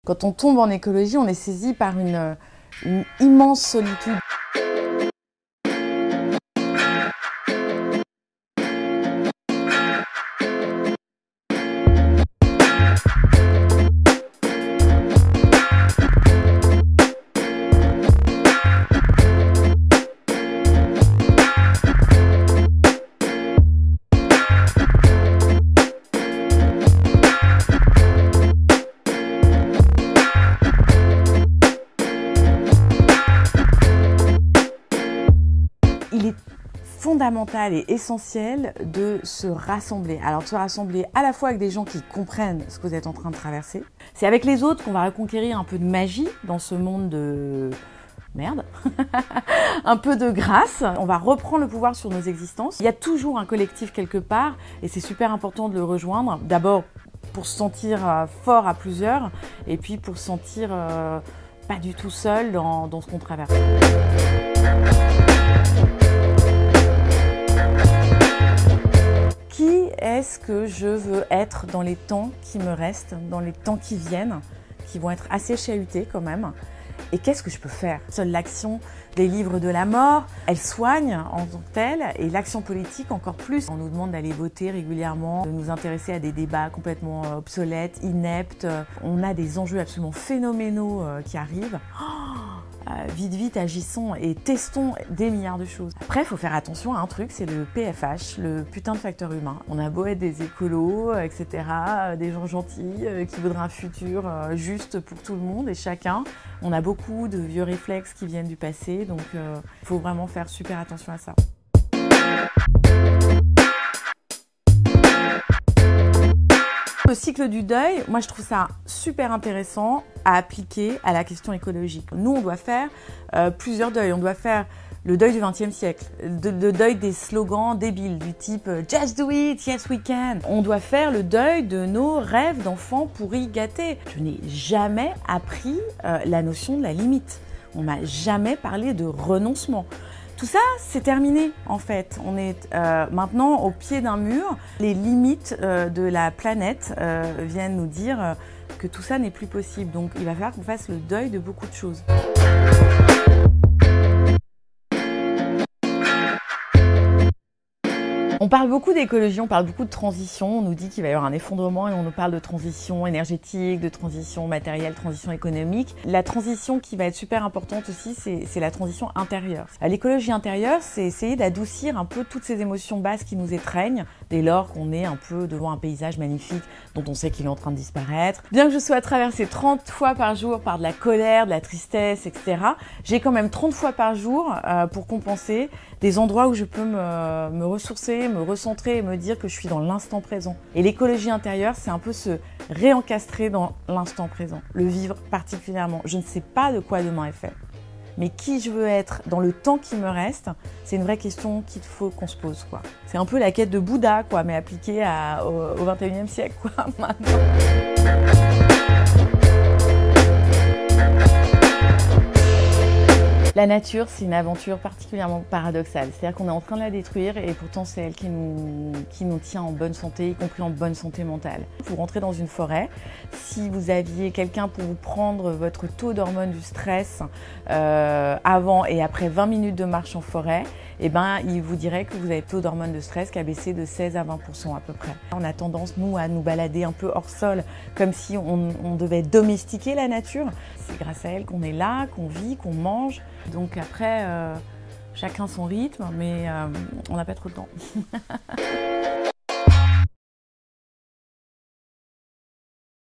Quand on tombe en écologie, on est saisi par une immense solitude. Il est fondamental et essentiel de se rassembler. Alors de se rassembler à la fois avec des gens qui comprennent ce que vous êtes en train de traverser. C'est avec les autres qu'on va reconquérir un peu de magie dans ce monde de merde, un peu de grâce. On va reprendre le pouvoir sur nos existences. Il y a toujours un collectif quelque part et c'est super important de le rejoindre. D'abord pour se sentir fort à plusieurs et puis pour se sentir pas du tout seul dans ce qu'on traverse. Qui est-ce que je veux être dans les temps qui me restent, dans les temps qui viennent, qui vont être assez chahutés quand même? Et qu'est-ce que je peux faire? Seule l'action des livres de la mort, elle soigne en tant que telle, et l'action politique encore plus. On nous demande d'aller voter régulièrement, de nous intéresser à des débats complètement obsolètes, ineptes. On a des enjeux absolument phénoménaux qui arrivent. Vite, agissons et testons des milliards de choses. Après, il faut faire attention à un truc, c'est le PFH, le putain de facteur humain. On a beau être des écolos, etc., des gens gentils qui voudraient un futur juste pour tout le monde et chacun. On a beaucoup de vieux réflexes qui viennent du passé, donc il faut vraiment faire super attention à ça. Le cycle du deuil, moi je trouve ça super intéressant à appliquer à la question écologique. Nous, on doit faire plusieurs deuils. On doit faire le deuil du XXe siècle, le deuil des slogans débiles du type « Just do it, yes we can ». On doit faire le deuil de nos rêves d'enfants pourris gâtés. Je n'ai jamais appris la notion de la limite. On m'a jamais parlé de renoncement. Tout ça, c'est terminé en fait. On est maintenant au pied d'un mur. Les limites de la planète viennent nous dire que tout ça n'est plus possible. Donc il va falloir qu'on fasse le deuil de beaucoup de choses. On parle beaucoup d'écologie, on parle beaucoup de transition, on nous dit qu'il va y avoir un effondrement et on nous parle de transition énergétique, de transition matérielle, transition économique. La transition qui va être super importante aussi, c'est la transition intérieure. L'écologie intérieure, c'est essayer d'adoucir un peu toutes ces émotions basses qui nous étreignent dès lors qu'on est un peu devant un paysage magnifique dont on sait qu'il est en train de disparaître. Bien que je sois traversée 30 fois par jour par de la colère, de la tristesse, etc., j'ai quand même 30 fois par jour pour compenser des endroits où je peux me ressourcer, me recentrer et me dire que je suis dans l'instant présent. Et l'écologie intérieure, c'est un peu se réencastrer dans l'instant présent, le vivre particulièrement. Je ne sais pas de quoi demain est fait, mais qui je veux être dans le temps qui me reste, c'est une vraie question qu'il faut qu'on se pose, quoi. C'est un peu la quête de Bouddha, quoi, mais appliquée au XXIe siècle, quoi, maintenant. La nature, c'est une aventure particulièrement paradoxale. C'est-à-dire qu'on est en train de la détruire et pourtant c'est elle qui nous tient en bonne santé, y compris en bonne santé mentale. Vous rentrez dans une forêt, si vous aviez quelqu'un pour vous prendre votre taux d'hormones du stress avant et après 20 minutes de marche en forêt, eh ben, il vous dirait que vous avez le taux d'hormones de stress qui a baissé de 16 à 20% à peu près. On a tendance, nous, à nous balader un peu hors sol, comme si on devait domestiquer la nature. C'est grâce à elle qu'on est là, qu'on vit, qu'on mange. Donc après, chacun son rythme, mais on n'a pas trop de temps.